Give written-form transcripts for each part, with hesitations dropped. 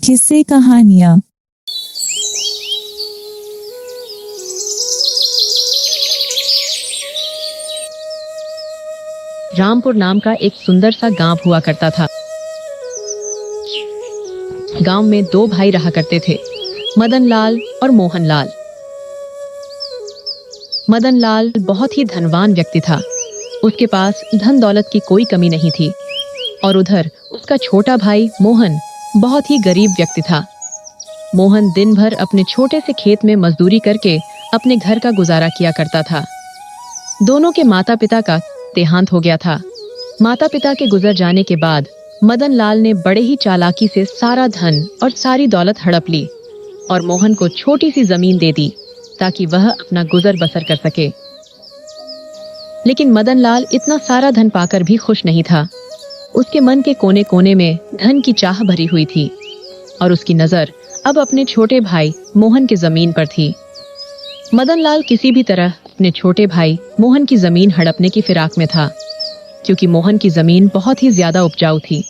किस्से कहानियाँ। रामपुर नाम का एक सुंदर सा गांव हुआ करता था। गांव में दो भाई रहा करते थे, मदन लाल और मोहन लाल। मदन लाल बहुत ही धनवान व्यक्ति था। उसके पास धन दौलत की कोई कमी नहीं थी। और उधर उसका छोटा भाई मोहन बहुत ही गरीब व्यक्ति था। मोहन दिन भर अपने छोटे से खेत में मजदूरी करके अपने घर का गुजारा किया करता था। दोनों के माता पिता का देहांत हो गया था। माता पिता के गुजर जाने के बाद मदन लाल ने बड़े ही चालाकी से सारा धन और सारी दौलत हड़प ली और मोहन को छोटी सी जमीन दे दी ताकि वह अपना गुजर बसर कर सके। लेकिन मदन लाल इतना सारा धन पाकर भी खुश नहीं था। उसके मन के कोने कोने में धन की चाह भरी हुई थी और उसकी नजर अब अपने छोटे भाई मोहन की जमीन पर थी। मदन लाल किसी भी तरह अपने छोटे भाई मोहन की जमीन हड़पने की फिराक में था, क्योंकि मोहन की जमीन बहुत ही ज्यादा उपजाऊ थी।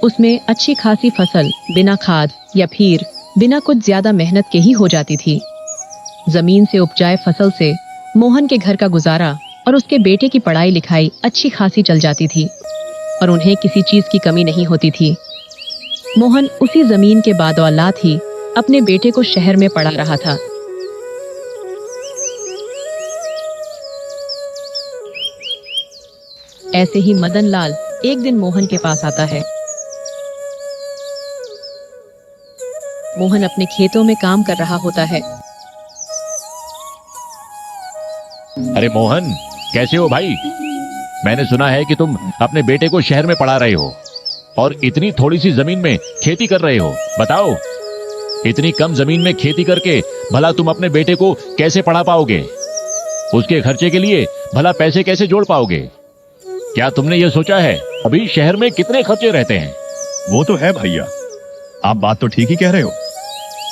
उसमें अच्छी खासी फसल बिना खाद या फिर बिना कुछ ज्यादा मेहनत के ही हो जाती थी। जमीन से उपजाए फसल से मोहन के घर का गुजारा और उसके बेटे की पढ़ाई लिखाई अच्छी खासी चल जाती थी और उन्हें किसी चीज की कमी नहीं होती थी। मोहन उसी जमीन के बादौलात ही अपने बेटे को शहर में पढ़ा रहा था। ऐसे ही मदन लाल एक दिन मोहन के पास आता है। मोहन अपने खेतों में काम कर रहा होता है। अरे मोहन, कैसे हो भाई? मैंने सुना है कि तुम अपने बेटे को शहर में पढ़ा रहे हो और इतनी थोड़ी सी जमीन में खेती कर रहे हो। बताओ, इतनी कम जमीन में खेती करके भला तुम अपने बेटे को कैसे पढ़ा पाओगे? उसके खर्चे के लिए भला पैसे कैसे जोड़ पाओगे? क्या तुमने ये सोचा है अभी शहर में कितने खर्चे रहते हैं? वो तो है भैया, आप बात तो ठीक ही कह रहे हो,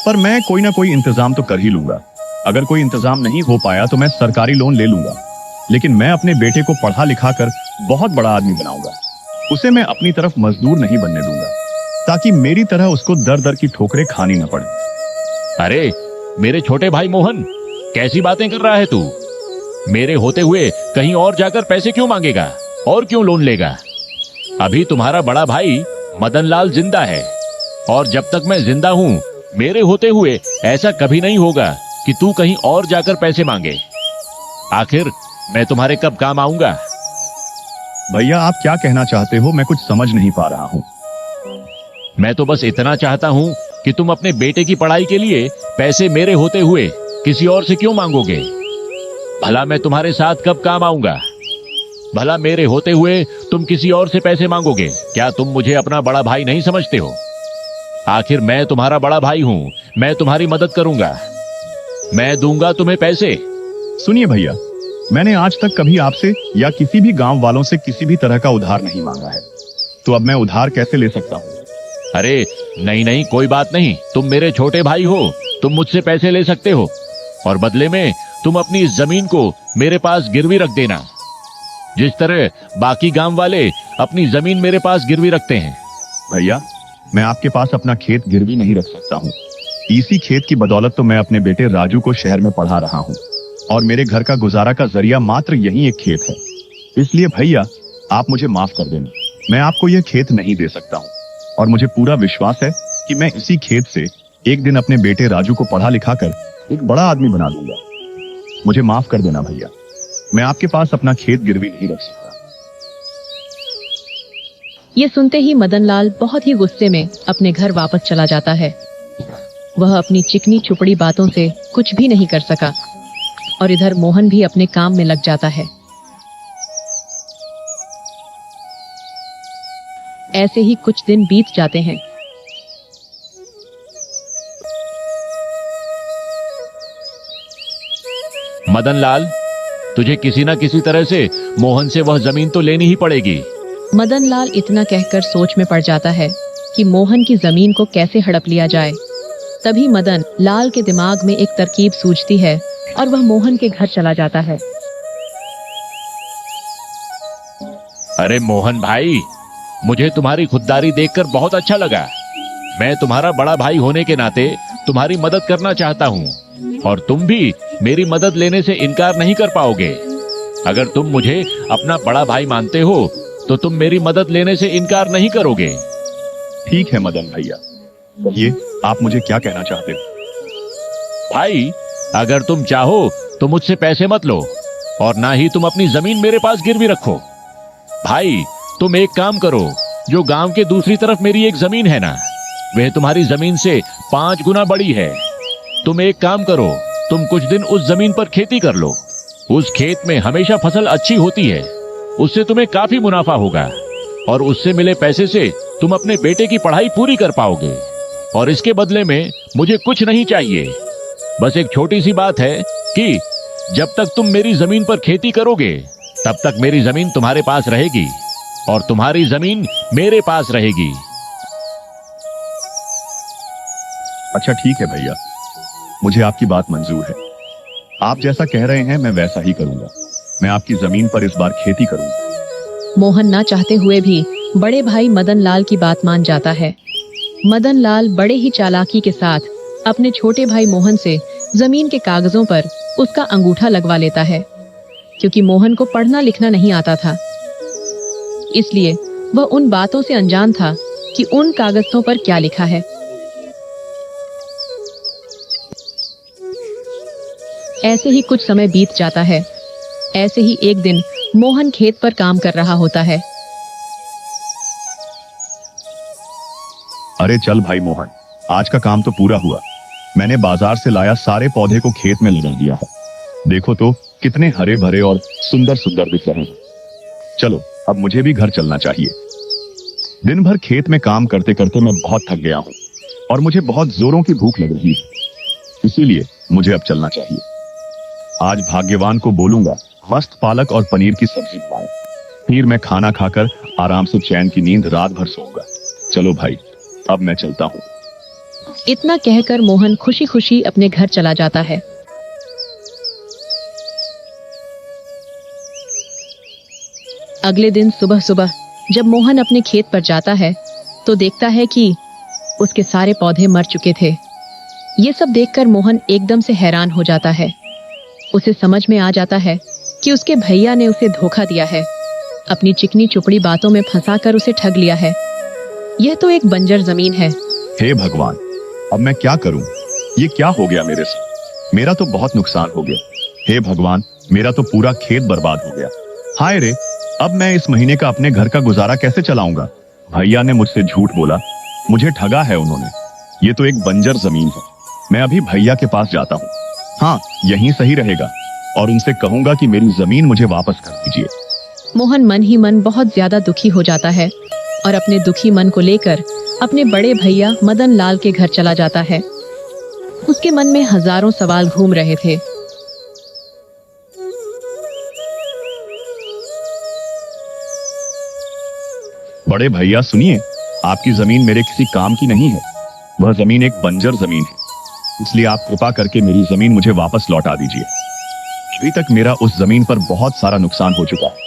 पर मैं कोई ना कोई इंतजाम तो कर ही लूंगा। अगर कोई इंतजाम नहीं हो पाया तो मैं सरकारी लोन ले लूंगा, लेकिन मैं अपने बेटे को पढ़ा लिखा कर बहुत बड़ा आदमी बनाऊंगा। उसे मैं अपनी तरफ मजदूर नहीं बनने दूंगा, ताकि मेरी तरह उसको दर दर की ठोकरें खानी न पड़े। अरे मेरे छोटे भाई मोहन, कैसी बातें कर रहा है तू? मेरे होते हुए कहीं और जाकर पैसे क्यों मांगेगा और क्यों लोन लेगा? अभी तुम्हारा बड़ा भाई मदन लाल जिंदा है और जब तक मैं जिंदा हूं, मेरे होते हुए ऐसा कभी नहीं होगा कि तू कहीं और जाकर पैसे मांगे। आखिर मैं तुम्हारे कब काम आऊंगा? भैया, आप क्या कहना चाहते हो, मैं कुछ समझ नहीं पा रहा हूँ। मैं तो बस इतना चाहता हूं कि तुम अपने बेटे की पढ़ाई के लिए पैसे मेरे होते हुए किसी और से क्यों मांगोगे? भला मैं तुम्हारे साथ कब काम आऊंगा? भला मेरे होते हुए तुम किसी और से पैसे मांगोगे? क्या तुम मुझे अपना बड़ा भाई नहीं समझते हो? आखिर मैं तुम्हारा बड़ा भाई हूं, मैं तुम्हारी मदद करूंगा, मैं दूंगा तुम्हें पैसे। सुनिए भैया, मैंने आज तक कभी आपसे या किसी भी गांव वालों से किसी भी तरह का उधार नहीं मांगा है, तो अब मैं उधार कैसे ले सकता हूँ? अरे नहीं नहीं, कोई बात नहीं, तुम मेरे छोटे भाई हो, तुम मुझसे पैसे ले सकते हो और बदले में तुम अपनी इस जमीन को मेरे पास गिरवी रख देना, जिस तरह बाकी गांव वाले अपनी जमीन मेरे पास गिरवी रखते हैं। भैया, मैं आपके पास अपना खेत गिरवी नहीं रख सकता हूँ। इसी खेत की बदौलत तो मैं अपने बेटे राजू को शहर में पढ़ा रहा हूँ और मेरे घर का गुजारा का जरिया मात्र यही एक खेत है। इसलिए भैया, आप मुझे माफ कर देना, मैं आपको यह खेत नहीं दे सकता हूँ और मुझे पूरा विश्वास है कि मैं इसी खेत से एक दिन अपने बेटे राजू को पढ़ा लिखा कर एक बड़ा आदमी बना दूंगा। मुझे माफ कर देना भैया, मैं आपके पास अपना खेत गिरवी नहीं रख सकता। ये सुनते ही मदन लाल बहुत ही गुस्से में अपने घर वापस चला जाता है। वह अपनी चिकनी चुपड़ी बातों से कुछ भी नहीं कर सका और इधर मोहन भी अपने काम में लग जाता है। ऐसे ही कुछ दिन बीत जाते हैं। मदन लाल, तुझे किसी ना किसी तरह से मोहन से वह जमीन तो लेनी ही पड़ेगी। मदन लाल इतना कहकर सोच में पड़ जाता है कि मोहन की जमीन को कैसे हड़प लिया जाए। तभी मदन लाल के दिमाग में एक तरकीब सूझती है और वह मोहन के घर चला जाता है। अरे मोहन भाई, मुझे तुम्हारी खुददारी देखकर बहुत अच्छा लगा। मैं तुम्हारा बड़ा भाई होने के नाते तुम्हारी मदद करना चाहता हूँ और तुम भी मेरी मदद लेने से इनकार नहीं कर पाओगे। अगर तुम मुझे अपना बड़ा भाई मानते हो तो तुम मेरी मदद लेने से इनकार नहीं करोगे। ठीक है मदन भैया, ये आप मुझे क्या कहना चाहते हो? भाई, अगर तुम चाहो तो मुझसे पैसे मत लो और ना ही तुम अपनी जमीन मेरे पास गिरवी रखो। भाई, तुम एक काम करो, जो गांव के दूसरी तरफ मेरी एक जमीन है ना, वह तुम्हारी जमीन से 5 गुना बड़ी है। तुम एक काम करो, तुम कुछ दिन उस जमीन पर खेती कर लो। उस खेत में हमेशा फसल अच्छी होती है, उससे तुम्हें काफी मुनाफा होगा और उससे मिले पैसे से तुम अपने बेटे की पढ़ाई पूरी कर पाओगे। और इसके बदले में मुझे कुछ नहीं चाहिए, बस एक छोटी सी बात है कि जब तक तुम मेरी जमीन पर खेती करोगे तब तक मेरी जमीन तुम्हारे पास रहेगी और तुम्हारी जमीन मेरे पास रहेगी। अच्छा ठीक है भैया, मुझे आपकी बात मंजूर है। आप जैसा कह रहे हैं मैं वैसा ही करूंगा। मैं आपकी जमीन पर इस बार खेती करूंगा। मोहन ना चाहते हुए भी बड़े भाई मदन लाल की बात मान जाता है। मदन लाल बड़े ही चालाकी के साथ अपने छोटे भाई मोहन से जमीन के कागजों पर उसका अंगूठा लगवा लेता है, क्योंकि मोहन को पढ़ना लिखना नहीं आता था। इसलिए वह उन बातों से अनजान था कि उन कागजों पर क्या लिखा है। ऐसे ही कुछ समय बीत जाता है। ऐसे ही एक दिन मोहन खेत पर काम कर रहा होता है। अरे चल भाई मोहन, आज का काम तो पूरा हुआ। मैंने बाजार से लाया सारे पौधे को खेत में लगा दिया है। देखो तो कितने हरे भरे और सुंदर सुंदर दिख रहे हैं। चलो अब मुझे भी घर चलना चाहिए। दिन भर खेत में काम करते करते मैं बहुत थक गया हूँ और मुझे बहुत जोरों की भूख लग रही है, इसीलिए मुझे अब चलना चाहिए। आज भाग्यवान को बोलूंगा मस्त पालक और पनीर की सब्जी बनाए, फिर मैं खाना खाकर आराम से चैन की नींद रात भर सोऊंगा। चलो भाई, अब मैं चलता हूँ। इतना कहकर मोहन खुशी खुशी अपने घर चला जाता है। अगले दिन सुबह सुबह जब मोहन अपने खेत पर जाता है तो देखता है कि उसके सारे पौधे मर चुके थे। ये सब देखकर मोहन एकदम से हैरान हो जाता है। उसे समझ में आ जाता है कि उसके भैया ने उसे धोखा दिया है, अपनी चिकनी चुपड़ी बातों में फंसाकर उसे ठग लिया है। यह तो एक बंजर जमीन है। हे भगवान, अब मैं क्या करूं? ये क्या हो गया मेरे साथ? मेरा तो बहुत नुकसान हो गया। हे भगवान, मेरा तो पूरा खेत बर्बाद हो गया। हाय रे, अब मैं इस महीने का अपने घर का गुजारा कैसे चलाऊंगा? भैया ने मुझसे झूठ बोला, मुझे ठगा है उन्होंने। ये तो एक बंजर जमीन है। मैं अभी भैया के पास जाता हूँ। हाँ, यही सही रहेगा और उनसे कहूंगा कि मेरी जमीन मुझे वापस कर दीजिए। मोहन मन ही मन बहुत ज्यादा दुखी हो जाता है और अपने दुखी मन को लेकर अपने बड़े भैया मदन लाल के घर चला जाता है। उसके मन में हजारों सवाल घूम रहे थे। बड़े भैया सुनिए, आपकी जमीन मेरे किसी काम की नहीं है। वह जमीन एक बंजर जमीन है, इसलिए आप कृपा करके मेरी जमीन मुझे वापस लौटा दीजिए। अभी तक मेरा उस जमीन पर बहुत सारा नुकसान हो चुका है।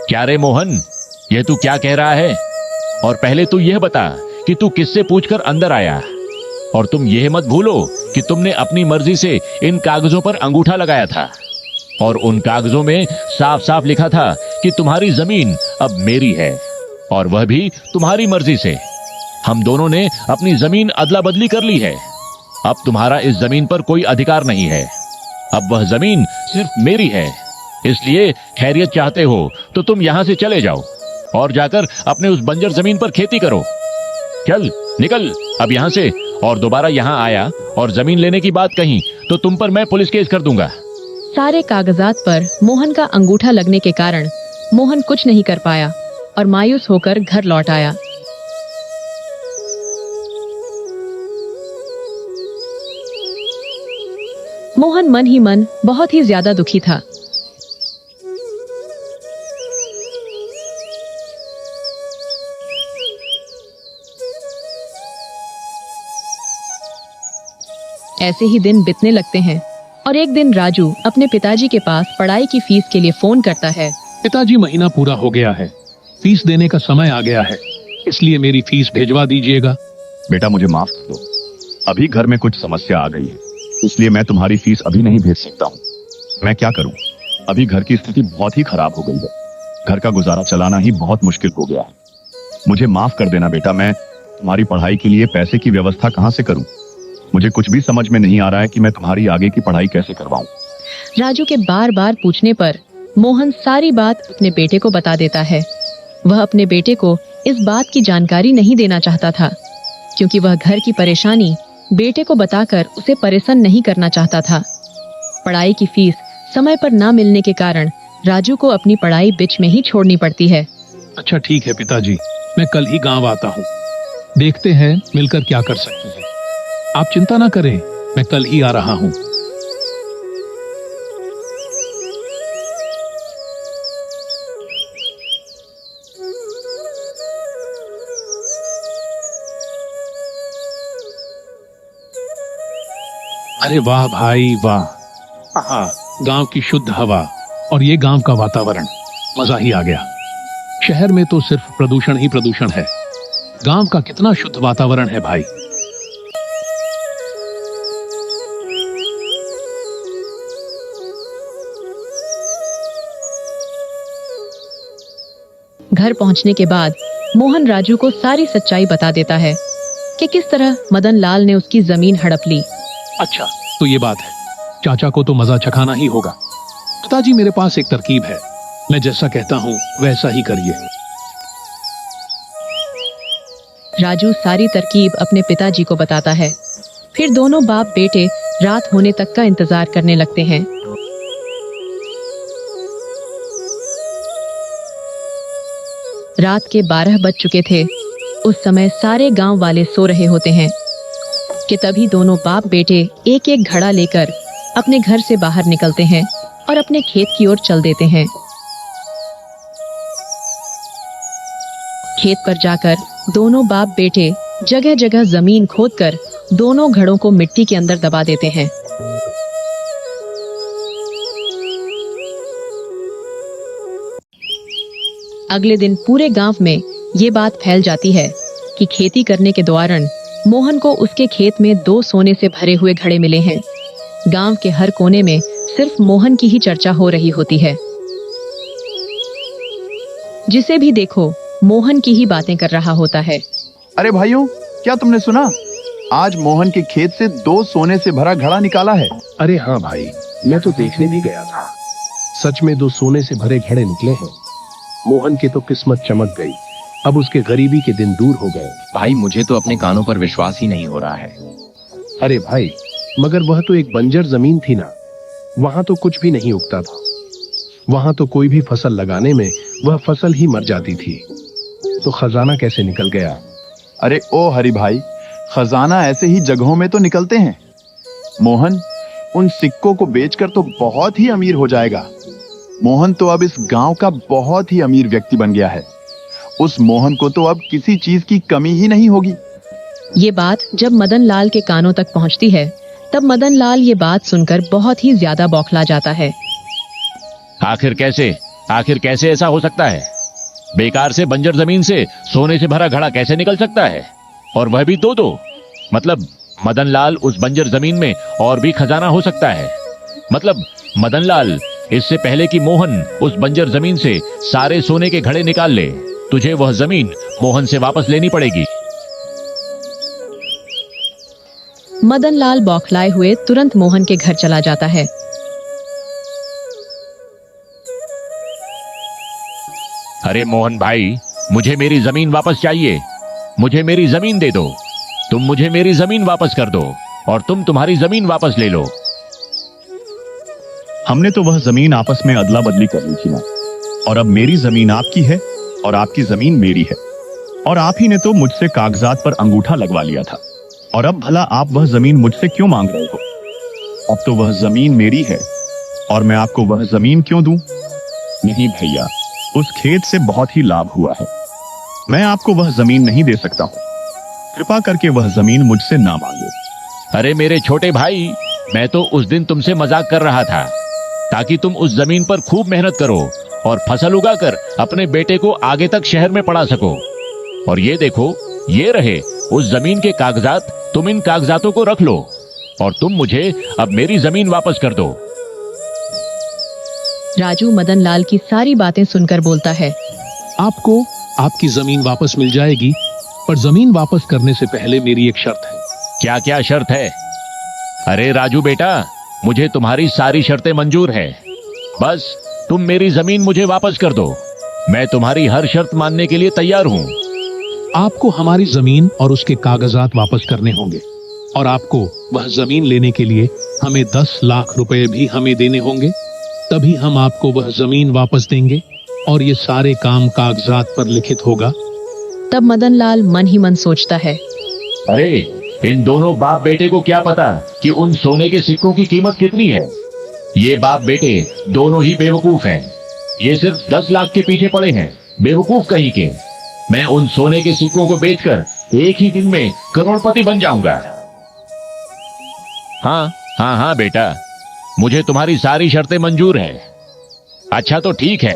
क्या रे मोहन, ये तू क्या कह रहा है? और पहले तू यह बता कि तू किससे पूछकर अंदर आया। और तुम यह मत भूलो कि तुमने अपनी मर्जी से इन कागजों पर अंगूठा लगाया था और उन कागजों में साफ साफ लिखा था कि तुम्हारी जमीन अब मेरी है, और वह भी तुम्हारी मर्जी से। हम दोनों ने अपनी जमीन अदला बदली कर ली है। अब तुम्हारा इस जमीन पर कोई अधिकार नहीं है। अब वह जमीन सिर्फ मेरी है। इसलिए खैरियत चाहते हो तो तुम यहां से चले जाओ और जाकर अपने उस बंजर जमीन पर खेती करो। चल निकल अब यहां से, और दोबारा यहां आया और जमीन लेने की बात कही तो तुम पर मैं पुलिस केस कर दूंगा। सारे कागजात पर मोहन का अंगूठा लगने के कारण मोहन कुछ नहीं कर पाया और मायूस होकर घर लौट आया। मोहन मन ही मन बहुत ही ज्यादा दुखी था। ऐसे ही दिन बीतने लगते हैं और एक दिन राजू अपने पिताजी के पास पढ़ाई की फीस के लिए फोन करता है। पिताजी, महीना पूरा हो गया है, फीस देने का समय आ गया है। इसलिए मेरी फीस भिजवा दीजिएगा। बेटा मुझे माफ कर दो, अभी घर में कुछ समस्या आ गई है, इसलिए मैं तुम्हारी फीस अभी नहीं भेज सकता हूँ। मैं क्या करूँ, अभी घर की स्थिति बहुत ही खराब हो गई है। घर का गुजारा चलाना ही बहुत मुश्किल हो गया है। मुझे माफ कर देना बेटा, मैं तुम्हारी पढ़ाई के लिए पैसे की व्यवस्था कहाँ से करूँ। मुझे कुछ भी समझ में नहीं आ रहा है कि मैं तुम्हारी आगे की पढ़ाई कैसे करवाऊँ। राजू के बार बार पूछने पर मोहन सारी बात अपने बेटे को बता देता है। वह अपने बेटे को इस बात की जानकारी नहीं देना चाहता था, क्योंकि वह घर की परेशानी बेटे को बताकर उसे परेशान नहीं करना चाहता था। पढ़ाई की फीस समय पर ना मिलने के कारण राजू को अपनी पढ़ाई बीच में ही छोड़नी पड़ती है। अच्छा ठीक है पिताजी, मैं कल ही गांव आता हूँ, देखते हैं मिलकर क्या कर सकते हैं। आप चिंता ना करें, मैं कल ही आ रहा हूँ। अरे वाह भाई वाह, आहा, गांव की शुद्ध हवा और ये गांव का वातावरण, मजा ही आ गया। शहर में तो सिर्फ प्रदूषण ही प्रदूषण है, गांव का कितना शुद्ध वातावरण है भाई। घर पहुंचने के बाद मोहन राजू को सारी सच्चाई बता देता है कि किस तरह मदन लाल ने उसकी जमीन हड़प ली। अच्छा तो ये बात है, चाचा को तो मजा चखाना ही होगा। पिताजी मेरे पास एक तरकीब है, मैं जैसा कहता हूँ वैसा ही करिए। राजू सारी तरकीब अपने पिताजी को बताता है। फिर दोनों बाप बेटे रात होने तक का इंतजार करने लगते हैं। रात के 12 बज चुके थे। उस समय सारे गांव वाले सो रहे होते हैं कि तभी दोनों बाप बेटे एक एक घड़ा लेकर अपने घर से बाहर निकलते हैं और अपने खेत की ओर चल देते हैं। खेत पर जाकर दोनों बाप बेटे जगह जगह जमीन खोदकर दोनों घड़ों को मिट्टी के अंदर दबा देते हैं। अगले दिन पूरे गांव में ये बात फैल जाती है कि खेती करने के दौरान मोहन को उसके खेत में 2 सोने से भरे हुए घड़े मिले हैं। गांव के हर कोने में सिर्फ मोहन की ही चर्चा हो रही होती है। जिसे भी देखो मोहन की ही बातें कर रहा होता है। अरे भाइयों, क्या तुमने सुना? आज मोहन के खेत से 2 सोने से भरा घड़ा निकाला है। अरे हाँ भाई, मैं तो देखने भी गया था। सच में 2 सोने से भरे घड़े निकले हैं। मोहन की तो किस्मत चमक गई, अब उसके गरीबी के दिन दूर हो गए। भाई मुझे तो अपने कानों पर विश्वास ही नहीं हो रहा है। अरे भाई, मगर वह तो एक बंजर जमीन थी ना, वहां तो कुछ भी नहीं उगता था। वहां तो कोई भी फसल लगाने में वह फसल ही मर जाती थी, तो खजाना कैसे निकल गया? अरे ओ हरि भाई, खजाना ऐसे ही जगहों में तो निकलते हैं। मोहन उन सिक्कों को बेचकर तो बहुत ही अमीर हो जाएगा। मोहन तो अब इस गांव का बहुत ही अमीर व्यक्ति बन गया है। उस मोहन को तो अब किसी चीज की कमी ही नहीं होगी। ये बात जब मदन लाल के कानों तक पहुंचती है, तब मदन लाल ये बात सुनकर बहुत ही ज्यादा बौखला जाता है। आखिर कैसे ऐसा हो सकता है? बेकार से बंजर जमीन से सोने से भरा घड़ा कैसे निकल सकता है? और वह भी 2-2। मतलब मदन लाल उस बंजर जमीन में और भी खजाना हो सकता है। मतलब मदन लाल, इससे पहले कि मोहन उस बंजर जमीन से सारे सोने के घड़े निकाल ले, तुझे वह जमीन मोहन से वापस लेनी पड़ेगी। मदन लाल बौखलाए हुए तुरंत मोहन के घर चला जाता है। अरे मोहन भाई, मुझे मेरी जमीन वापस चाहिए। मुझे मेरी जमीन दे दो। तुम मुझे मेरी जमीन वापस कर दो और तुम तुम्हारी जमीन वापस ले लो। हमने तो वह जमीन आपस में अदला बदली कर ली थी ना, और अब मेरी जमीन आपकी है और आपकी जमीन मेरी है, और आप ही ने तो मुझसे कागजात पर अंगूठा लगवा लिया था, और अब भला आप वह जमीन मुझसे क्यों मांग रहे हो? अब तो वह जमीन मेरी है और मैं आपको वह जमीन क्यों दूं? नहीं भैया, उस खेत से बहुत ही लाभ हुआ है। मैं आपको वह जमीन नहीं दे सकता हूं। कृपा करके वह जमीन मुझसे ना मांगो। अरे मेरे छोटे भाई, मैं तो उस दिन तुमसे मजाक कर रहा था, ताकि तुम उस जमीन पर खूब मेहनत करो और फसल उगाकर अपने बेटे को आगे तक शहर में पढ़ा सको। और ये देखो, ये रहे उस जमीन के कागजात। तुम इन कागजातों को रख लो और तुम मुझे अब मेरी जमीन वापस कर दो। राजू मदन लाल की सारी बातें सुनकर बोलता है, आपको आपकी जमीन वापस मिल जाएगी, पर जमीन वापस करने से पहले मेरी एक शर्त है। क्या क्या शर्त है? अरे राजू बेटा, मुझे तुम्हारी सारी शर्तें मंजूर है। बस तुम मेरी जमीन मुझे वापस कर दो। मैं तुम्हारी हर शर्त मानने के लिए तैयार हूं। आपको हमारी जमीन और उसके कागजात वापस करने होंगे, और आपको वह जमीन लेने के लिए हमें 10 लाख रुपए भी हमें देने होंगे। तभी हम आपको वह जमीन वापस देंगे और ये सारे काम कागजात पर लिखित होगा। तब मदन लाल मन ही मन सोचता है, अरे इन दोनों बाप बेटे को क्या पता कि उन सोने के सिक्कों की कीमत कितनी है। ये बाप बेटे दोनों ही बेवकूफ हैं। ये सिर्फ 10 लाख के पीछे पड़े हैं, बेवकूफ कहीं के। मैं उन सोने के सिक्कों को बेचकर एक ही दिन में करोड़पति बन जाऊंगा। हाँ हाँ हाँ बेटा, मुझे तुम्हारी सारी शर्तें मंजूर है। अच्छा तो ठीक है,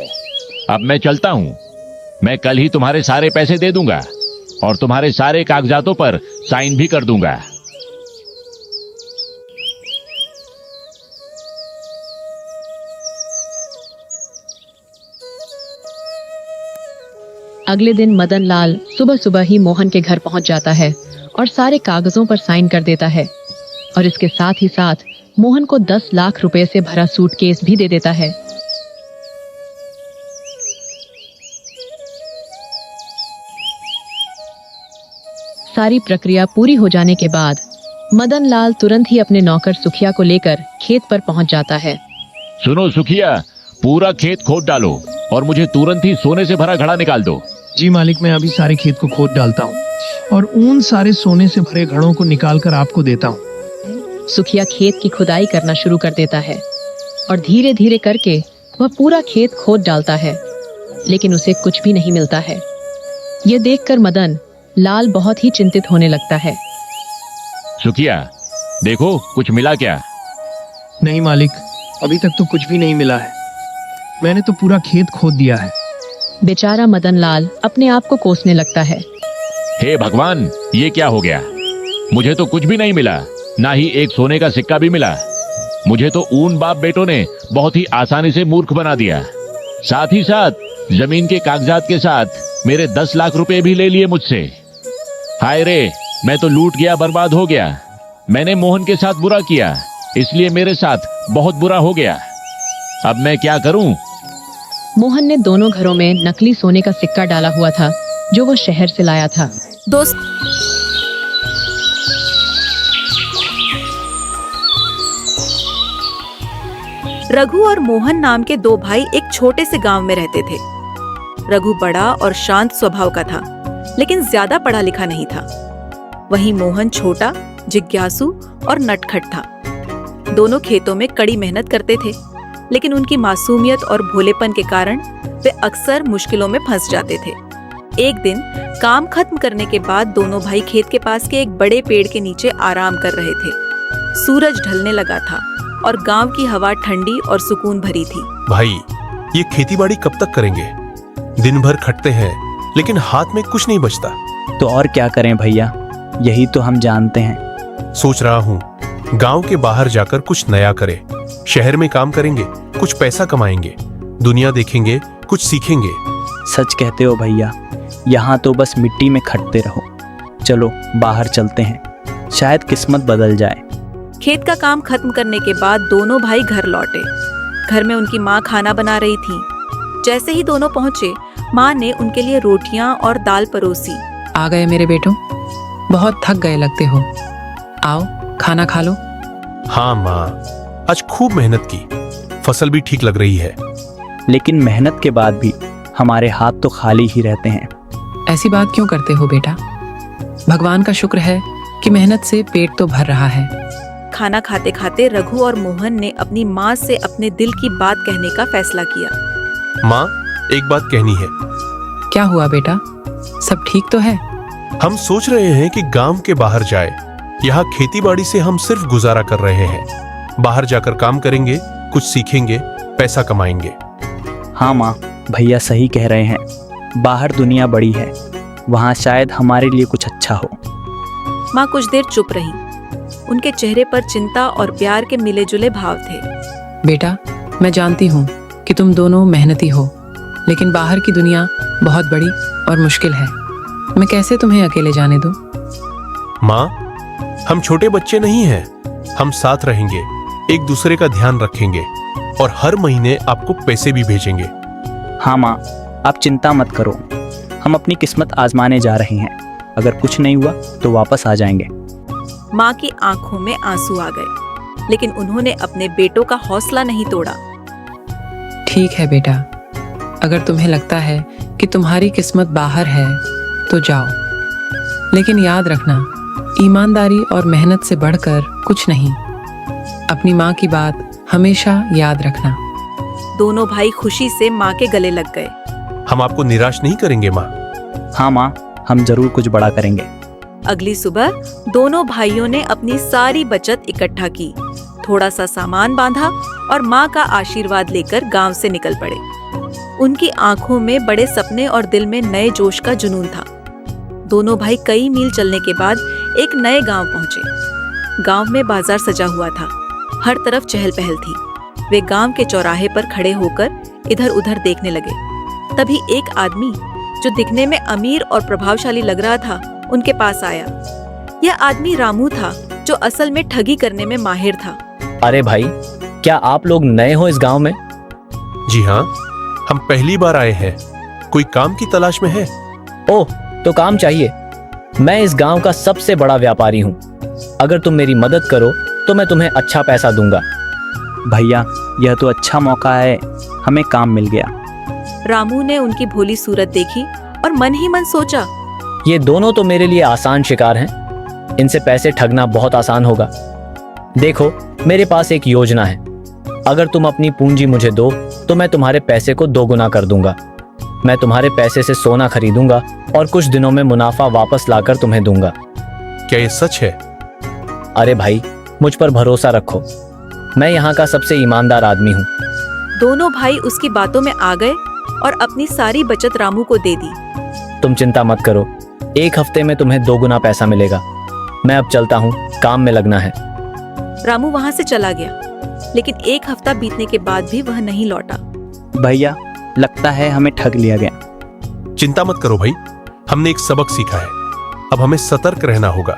अब मैं चलता हूं। मैं कल ही तुम्हारे सारे पैसे दे दूंगा और तुम्हारे सारे कागजातों पर साइन भी कर दूंगा। अगले दिन मदन लाल सुबह सुबह ही मोहन के घर पहुंच जाता है और सारे कागजों पर साइन कर देता है, और इसके साथ ही साथ मोहन को 10 लाख रुपए से भरा सूटकेस भी दे देता है। सारी प्रक्रिया पूरी हो जाने के बाद मदन लाल तुरंत ही अपने नौकर सुखिया को लेकर खेत पर पहुंच जाता है। सुनो सुखिया, पूरा खेत खोद डालो और मुझे तुरंत ही सोने से भरा घड़ा निकाल दो। जी मालिक, मैं अभी सारे खेत को खोद डालता हूँ और उन सारे सोने से भरे घड़ों को निकाल कर आपको देता हूँ। सुखिया खेत की खुदाई करना शुरू कर देता है और धीरे धीरे करके वह पूरा खेत खोद डालता है, लेकिन उसे कुछ भी नहीं मिलता है। यह देखकर मदन लाल बहुत ही चिंतित होने लगता है। सुखिया देखो, कुछ मिला क्या? नहीं मालिक, अभी तक तो कुछ भी नहीं मिला है। मैंने तो पूरा खेत खोद दिया है। बेचारा मदन लाल अपने आप को कोसने लगता है। हे भगवान, ये क्या हो गया? मुझे तो कुछ भी नहीं मिला, ना ही एक सोने का सिक्का भी मिला। मुझे तो उन बाप बेटों ने बहुत ही आसानी से मूर्ख बना दिया। साथ ही साथ जमीन के कागजात के साथ मेरे 10 लाख रुपए भी ले लिए मुझसे। हाय रे, मैं तो लूट गया, बर्बाद हो गया। मैंने मोहन के साथ बुरा किया, इसलिए मेरे साथ बहुत बुरा हो गया। अब मैं क्या करूं? मोहन ने दोनों घरों में नकली सोने का सिक्का डाला हुआ था जो वो शहर से लाया था। दोस्त रघु और मोहन नाम के 2 भाई एक छोटे से गांव में रहते थे। रघु बड़ा और शांत स्वभाव का था, लेकिन ज्यादा पढ़ा लिखा नहीं था। वहीं मोहन छोटा, जिज्ञासु और नटखट था। दोनों खेतों में कड़ी मेहनत करते थे, लेकिन उनकी मासूमियत और भोलेपन के कारण वे अक्सर मुश्किलों में फंस जाते थे। एक दिन काम खत्म करने के बाद दोनों भाई खेत के पास के एक बड़े पेड़ के नीचे आराम कर रहे थे। सूरज ढलने लगा था और गांव की हवा ठंडी और सुकून भरी थी। भाई, ये खेतीबाड़ी कब तक करेंगे? दिन भर खटते हैं, लेकिन हाथ में कुछ नहीं बचता। तो और क्या करें भैया, यही तो हम जानते हैं। सोच रहा हूँ गांव के बाहर जाकर कुछ नया करें। शहर में काम करेंगे, कुछ पैसा कमाएंगे, दुनिया देखेंगे, कुछ सीखेंगे। सच कहते हो भैया, यहाँ तो बस मिट्टी में खटते रहो। चलो बाहर चलते हैं, शायद किस्मत बदल जाए। खेत का काम खत्म करने के बाद दोनों भाई घर लौटे। घर में उनकी माँ खाना बना रही थी। जैसे ही दोनों पहुंचे, माँ ने उनके लिए रोटियां और दाल परोसी। आ गए मेरे बेटों, बहुत थक गए लगते हो। आओ खाना खा लो। हाँ माँ, आज खूब मेहनत की, फसल भी ठीक लग रही है। लेकिन मेहनत के बाद भी हमारे हाथ तो खाली ही रहते हैं। ऐसी बात क्यों करते हो बेटा? भगवान का शुक्र है कि मेहनत से पेट तो भर रहा है। खाना खाते खाते रघु और मोहन ने अपनी माँ से अपने दिल की बात कहने का फैसला किया। माँ, एक बात कहनी है। क्या हुआ बेटा, सब ठीक तो है? हम सोच रहे हैं कि गांव के बाहर जाए। यहाँ खेतीबाड़ी से हम सिर्फ गुजारा कर रहे हैं। बाहर जाकर काम करेंगे, कुछ सीखेंगे, पैसा कमाएंगे। हाँ माँ, भैया सही कह रहे हैं। बाहर दुनिया बड़ी है, वहाँ शायद हमारे लिए कुछ अच्छा हो। माँ कुछ देर चुप रही। उनके चेहरे पर चिंता और प्यार के मिले जुले भाव थे। बेटा, मैं जानती हूँ कि तुम दोनों मेहनती हो, लेकिन बाहर की दुनिया बहुत बड़ी और मुश्किल है। मैं कैसे तुम्हें अकेले जाने दूं? माँ, हम छोटे बच्चे नहीं हैं। हम साथ रहेंगे, एक दूसरे का ध्यान रखेंगे और हर महीने आपको पैसे भी भेजेंगे। हाँ माँ, आप चिंता मत करो। हम अपनी किस्मत आजमाने जा रहे हैं। अगर कुछ नहीं हुआ तो वापस आ जाएंगे। माँ की आंखों में आंसू आ गए, लेकिन उन्होंने अपने बेटों का हौसला नहीं तोड़ा। ठीक है बेटा, अगर तुम्हें लगता है कि तुम्हारी किस्मत बाहर है तो जाओ, लेकिन याद रखना, ईमानदारी और मेहनत से बढ़कर कुछ नहीं। अपनी माँ की बात हमेशा याद रखना। दोनों भाई खुशी से माँ के गले लग गए। हम आपको निराश नहीं करेंगे माँ। हाँ माँ, हम जरूर कुछ बड़ा करेंगे। अगली सुबह दोनों भाइयों ने अपनी सारी बचत इकट्ठा की, थोड़ा सा सामान बांधा और माँ का आशीर्वाद लेकर गांव से निकल पड़े। उनकी आंखों में बड़े सपने और दिल में नए जोश का जुनून था। दोनों भाई कई मील चलने के बाद एक नए गांव पहुंचे। गांव में बाजार सजा हुआ था, हर तरफ चहल पहल थी। वे गांव के चौराहे पर खड़े होकर इधर उधर देखने लगे। तभी एक आदमी जो दिखने में अमीर और प्रभावशाली लग रहा था, उनके पास आया। यह आदमी रामू था, जो असल में ठगी करने में माहिर था। अरे भाई, क्या आप लोग नए हो इस गांव में? जी हाँ, हम पहली बार आए हैं। कोई काम की तलाश में है? ओह, तो काम चाहिए। मैं इस गांव का सबसे बड़ा व्यापारी हूँ। अगर तुम मेरी मदद करो तो मैं तुम्हें अच्छा पैसा दूंगा। भैया, यह तो अच्छा मौका है, हमें काम मिल गया। रामू ने उनकी भोली सूरत देखी और मन ही मन सोचा, ये दोनों तो मेरे लिए आसान शिकार हैं। इनसे पैसे ठगना बहुत आसान होगा। देखो, मेरे पास एक योजना है। अगर तुम अपनी पूंजी मुझे दो तो मैं तुम्हारे पैसे को 2 गुना कर दूंगा। मैं तुम्हारे पैसे से सोना खरीदूंगा और कुछ दिनों में मुनाफा वापस लाकर तुम्हें दूंगा। क्या ये सच है? अरे भाई, मुझ पर भरोसा रखो। मैं यहाँ का सबसे ईमानदार आदमी हूँ। दोनों भाई उसकी बातों में आ गए और अपनी सारी बचत रामू को दे दी। तुम चिंता मत करो, 1 हफ्ते में तुम्हें 2 गुना पैसा मिलेगा। मैं अब चलता हूँ, काम में लगना है। रामू वहाँ से चला गया, लेकिन 1 हफ्ता बीतने के बाद भी वह नहीं लौटा। भैया, लगता है हमें ठग लिया गया। चिंता मत करो भाई, हमने एक सबक सीखा है। अब हमें सतर्क रहना होगा।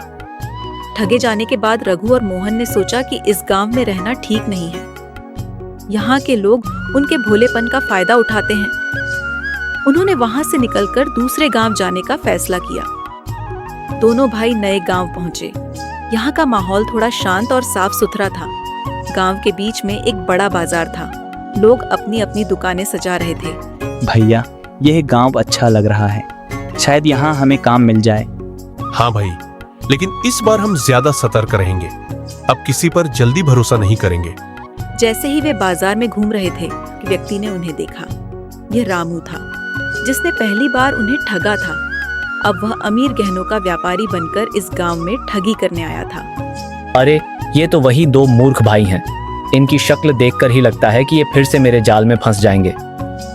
ठगे जाने के बाद रघु और मोहन ने सोचा कि इस गांव में रहना ठीक नहीं है। यहाँ के लोग उनके भोलेपन का फायदा उठाते हैं। उन्होंने वहां से निकलकर दूसरे गांव जाने का फैसला किया। दोनों भाई नए गांव पहुंचे। यहाँ का माहौल थोड़ा शांत और साफ सुथरा था। गांव के बीच में एक बड़ा बाजार था। लोग अपनी अपनी दुकानें सजा रहे थे। भैया, यह गांव अच्छा लग रहा है। शायद यहाँ हमें काम मिल जाए। हाँ भाई, लेकिन इस बार हम ज्यादा सतर्क रहेंगे। अब किसी पर जल्दी भरोसा नहीं करेंगे। जैसे ही वे बाजार में घूम रहे थे कि व्यक्ति ने उन्हें देखा। यह रामू था, जिसने पहली बार उन्हें ठगा था। अब वह अमीर गहनों का व्यापारी बनकर इस गांव में ठगी करने आया था। अरे, ये तो वही 2 मूर्ख भाई हैं। इनकी शक्ल देखकर ही लगता है कि ये फिर से मेरे जाल में फंस जाएंगे,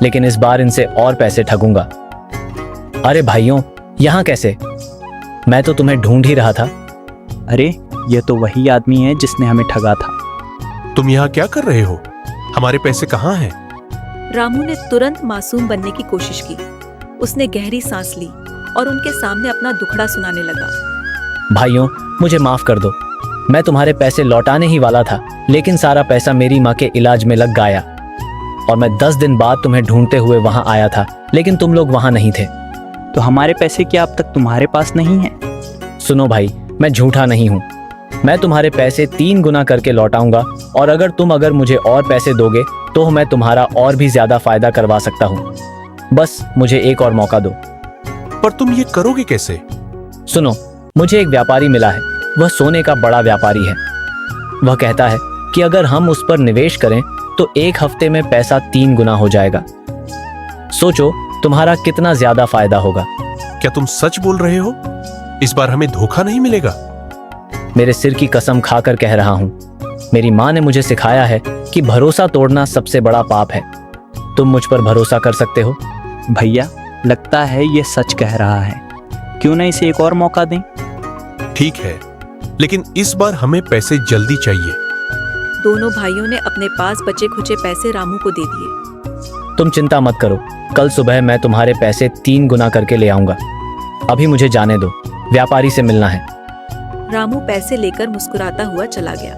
लेकिन इस बार इनसे और पैसे ठगूंगा। अरे भाइयों, यहाँ कैसे? मैं तो तुम्हें ढूंढ ही रहा था। अरे, यह तो वही आदमी है जिसने हमें ठगा था। तुम यहाँ क्या कर रहे हो? हमारे पैसे कहाँ हैं? रामू ने तुरंत मासूम बनने की कोशिश की। उसने गहरी सांस ली और उनके सामने अपना दुखड़ा सुनाने लगा। भाइयों, मुझे माफ कर दो। मैं तुम्हारे पैसे लौटाने ही वाला था, लेकिन सारा पैसा मेरी माँ के इलाज में लग गया और मैं 10 दिन बाद तुम्हें ढूंढते हुए वहां आया था, लेकिन तुम लोग वहां नहीं थे। तो हमारे पैसे क्या अब तक तुम्हारे पास नहीं है? सुनो भाई, मैं झूठा नहीं हूँ। मैं तुम्हारे पैसे 3 गुना करके लौटाऊंगा और अगर मुझे और पैसे दोगे तो मैं तुम्हारा और भी ज्यादा फायदा करवा सकता हूँ। बस मुझे एक और मौका दो। पर तुम ये करोगे कैसे? सुनो, मुझे एक व्यापारी मिला है। वह सोने का बड़ा व्यापारी है। वह कहता है कि अगर हम उस पर निवेश करें तो 1 हफ्ते में पैसा 3 गुना हो जाएगा। सोचो, तुम्हारा कितना ज्यादा फायदा होगा। क्या तुम सच बोल रहे हो? इस बार हमें धोखा नहीं मिलेगा? मेरे सिर की कसम खाकर कह रहा हूं। मेरी माँ ने मुझे सिखाया है कि भरोसा तोड़ना सबसे बड़ा पाप है। तुम मुझ पर भरोसा कर सकते हो। भैया, लगता है ये सच कह रहा है। क्यों ना इसे एक और मौका दें? ठीक है, लेकिन इस बार हमें पैसे जल्दी चाहिए। दोनों भाइयों ने अपने पास बचे खुचे पैसे रामू को दे दिए। तुम चिंता मत करो, कल सुबह मैं तुम्हारे पैसे 3 गुना करके ले आऊंगा। अभी मुझे जाने दो, व्यापारी से मिलना है। रामू पैसे लेकर मुस्कुराता हुआ चला गया।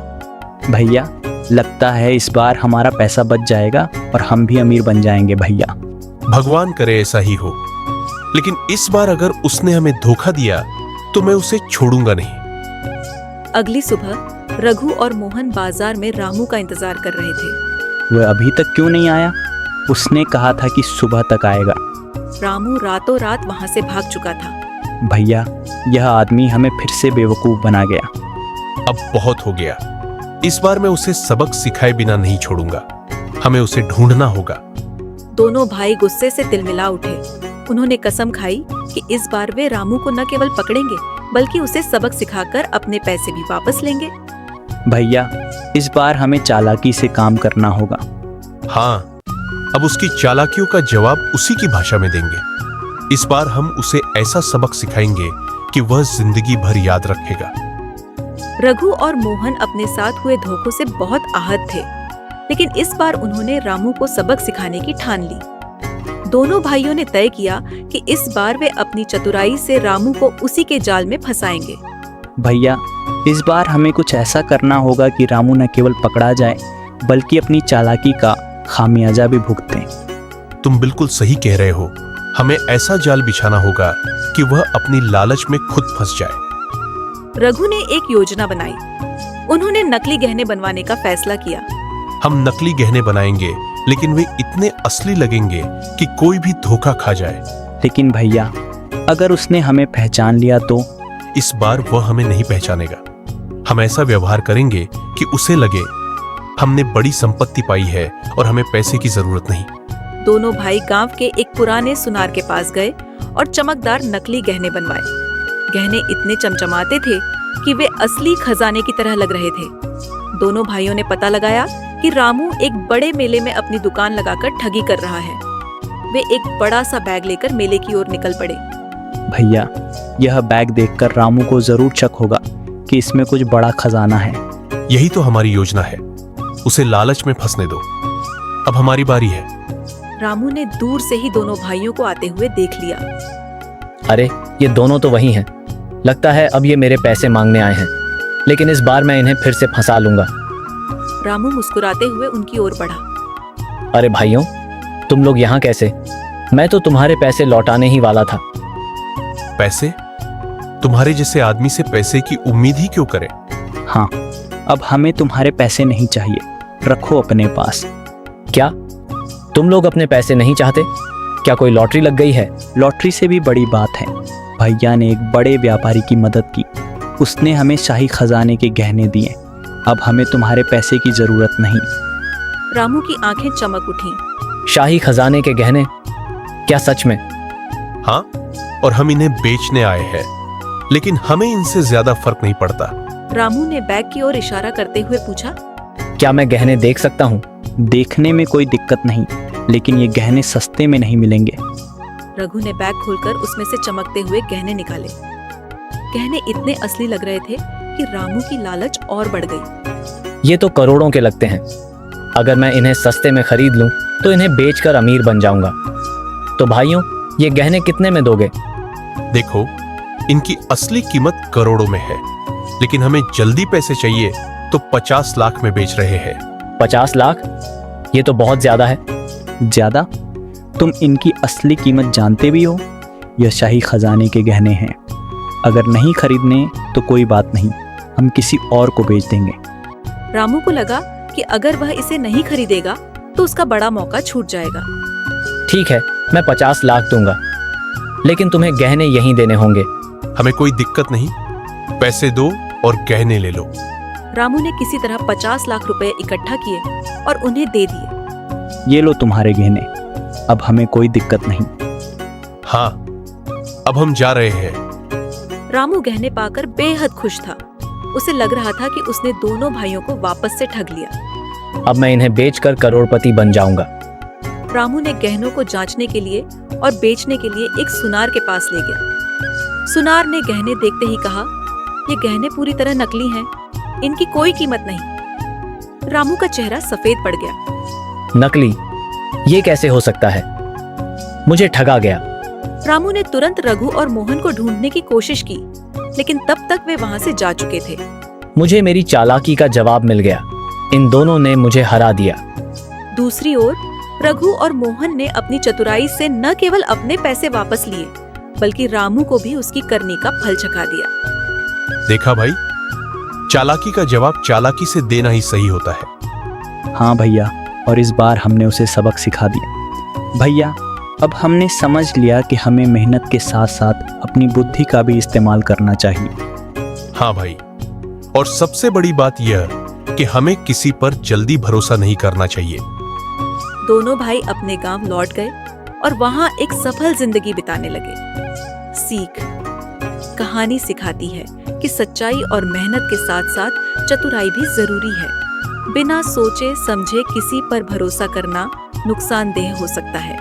भैया, लगता है इस बार हमारा पैसा बच जाएगा और हम भी अमीर बन जाएंगे भैया। भगवान करे ऐसा ही हो, लेकिन इस बार अगर उसने हमें धोखा दिया तो मैं उसे छोड़ूंगा नहीं। अगली सुबह रघु और मोहन बाजार में रामू का इंतजार कर रहे थे। वह अभी तक क्यों नहीं आया? उसने कहा था कि सुबह तक आएगा। रामू रातों रात वहां से भाग चुका था। भैया, यह आदमी हमें फिर से बेवकूफ बना गया। अब बहुत हो गया, इस बार मैं उसे सबक सिखाए बिना नहीं छोड़ूंगा। हमें उसे ढूंढना होगा। दोनों भाई गुस्से से तिलमिला उठे। उन्होंने कसम खाई कि इस बार वे रामू को न केवल पकड़ेंगे बल्कि उसे सबक सिखाकर अपने पैसे भी वापस लेंगे। भैया, इस बार हमें चालाकी से काम करना होगा। हाँ, अब उसकी चालाकियों का जवाब उसी की भाषा में देंगे। इस बार हम उसे ऐसा सबक सिखाएंगे कि वह जिंदगी भर याद रखेगा। रघु और मोहन अपने साथ हुए धोखों से बहुत आहत थे, लेकिन इस बार उन्होंने रामू को सबक सिखाने की ठान ली। दोनों भाइयों ने तय किया कि इस बार वे अपनी चतुराई से रामू को उसी के जाल में फंसाएंगे। भैया, इस बार हमें कुछ ऐसा करना होगा कि रामू न केवल पकड़ा जाए बल्कि अपनी चालाकी का खामियाजा भी भुगते। तुम बिल्कुल सही कह रहे हो। हमें ऐसा जाल बिछाना होगा कि वह अपनी लालच में खुद फंस जाए। रघु ने एक योजना बनाई। उन्होंने नकली गहने बनवाने का फैसला किया। हम नकली गहने बनाएंगे, लेकिन वे इतने असली लगेंगे कि कोई भी धोखा खा जाए। लेकिन भैया, अगर उसने हमें पहचान लिया तो? इस बार वह हमें नहीं पहचानेगा। हम ऐसा व्यवहार करेंगे कि उसे लगे हमने बड़ी संपत्ति पाई है और हमें पैसे की जरूरत नहीं। दोनों भाई गांव के एक पुराने सुनार के पास गए और चमकदार नकली गहने बनवाए। गहने इतने चमचमाते थे कि वे असली खजाने की तरह लग रहे थे। दोनों भाइयों ने पता लगाया कि रामू एक बड़े मेले में अपनी दुकान लगाकर ठगी कर रहा है। वे एक बड़ा सा बैग लेकर मेले की ओर निकल पड़े। भैया, यह बैग देखकर रामू को जरूर शक होगा कि इसमें कुछ बड़ा खजाना है। यही तो हमारी योजना है। उसे लालच में फंसने दो। अब हमारी बारी है। रामू ने दूर से ही दोनों भाइयों को आते हुए देख लिया। अरे, ये दोनों तो वही हैं। लगता है अब ये मेरे पैसे मांगने आए हैं, लेकिन इस बार मैं इन्हें फिर से फंसा लूंगा। रामू मुस्कुराते हुए उनकी ओर बढ़ा। अरे भाइयों, तुम लोग यहाँ कैसे? मैं तो तुम्हारे पैसे लौटाने ही वाला था। पैसे? तुम्हारे जैसे आदमी से पैसे की उम्मीद ही क्यों करें? हाँ, अब हमें तुम्हारे पैसे नहीं चाहिए, रखो अपने पास। क्या तुम लोग अपने पैसे नहीं चाहते? क्या कोई लॉटरी लग गई है? लॉटरी से भी बड़ी बात है। भैया ने एक बड़े व्यापारी की मदद की। उसने हमें शाही खजाने के गहने दिए। अब हमें तुम्हारे पैसे की जरूरत नहीं। रामू की आंखें चमक उठी। शाही खजाने के गहने? क्या सच में? हाँ, और हम इन्हें बेचने आए हैं, लेकिन हमें इनसे ज्यादा फर्क नहीं पड़ता। रामू ने बैग की ओर इशारा करते हुए पूछा, क्या मैं गहने देख सकता हूँ? देखने में कोई दिक्कत नहीं, लेकिन ये गहने सस्ते में नहीं मिलेंगे। रघु ने बैग खोलकर उसमें से चमकते हुए गहने निकाले। गहने इतने असली लग रहे थे कि रामू की लालच और बढ़ गई। ये तो करोड़ों के लगते हैं। अगर मैं इन्हें सस्ते में खरीद लूं तो इन्हें बेचकर अमीर बन जाऊंगा। तो भाइयों, ये गहने कितने में दोगे? देखो, इनकी असली कीमत करोड़ों में है, लेकिन हमें जल्दी पैसे चाहिए तो 50 लाख में बेच रहे हैं। 50 लाख? ये तो बहुत ज्यादा है। ज्यादा? तुम इनकी असली कीमत जानते भी हो। यह शाही खजाने के गहने हैं। अगर नहीं खरीदने तो कोई बात नहीं, हम किसी और को बेच देंगे। रामू को लगा कि अगर वह इसे नहीं खरीदेगा तो उसका बड़ा मौका छूट जाएगा। ठीक है, मैं 50 लाख दूंगा, लेकिन तुम्हें गहने यहीं देने होंगे। हमें कोई दिक्कत नहीं, पैसे दो और गहने ले लो। रामू ने किसी तरह 50 लाख रुपए इकट्ठा किए और उन्हें दे दिए। ये लो तुम्हारे गहने, अब हमें कोई दिक्कत नहीं। हाँ, अब हम जा रहे हैं। रामू गहने पाकर बेहद खुश था। उसे लग रहा था कि उसने दोनों भाइयों को वापस से ठग लिया। अब मैं इन्हें बेचकर करोड़पति बन जाऊंगा। रामू ने गहनों को जांचने के लिए और बेचने के लिए एक सुनार के पास ले गया। सुनार ने गहने देखते ही कहा, ये गहने पूरी तरह नकली हैं, इनकी कोई कीमत नहीं। रामू का चेहरा सफेद पड़ गया। नकली? ये कैसे हो सकता है? मुझे ठगा गया। रामू ने तुरंत रघु और मोहन को ढूंढने की कोशिश की, लेकिन तब तक वे वहां से जा चुके थे। मुझे मेरी चालाकी का जवाब मिल गया। इन दोनों ने मुझे हरा दिया। दूसरी ओर रघु और मोहन ने अपनी चतुराई से न केवल अपने पैसे वापस लिए, बल्कि रामू को भी उसकी करनी का फल चखा दिया। देखा भाई, चालाकी का जवाब चालाकी से देना ही सही होता है। हाँ भैया, और इस बार हमने उसे सबक सिखा दिया। भैया, अब हमने समझ लिया कि हमें मेहनत के साथ साथ अपनी बुद्धि का भी इस्तेमाल करना चाहिए। हाँ भाई, और सबसे बड़ी बात यह कि हमें किसी पर जल्दी भरोसा नहीं करना चाहिए। दोनों भाई अपने गांव लौट गए और वहां एक सफल जिंदगी बिताने लगे। सीख: कहानी सिखाती है कि सच्चाई और मेहनत के साथ साथ चतुराई भी जरूरी है। बिना सोचे समझे किसी पर भरोसा करना नुकसानदेह हो सकता है।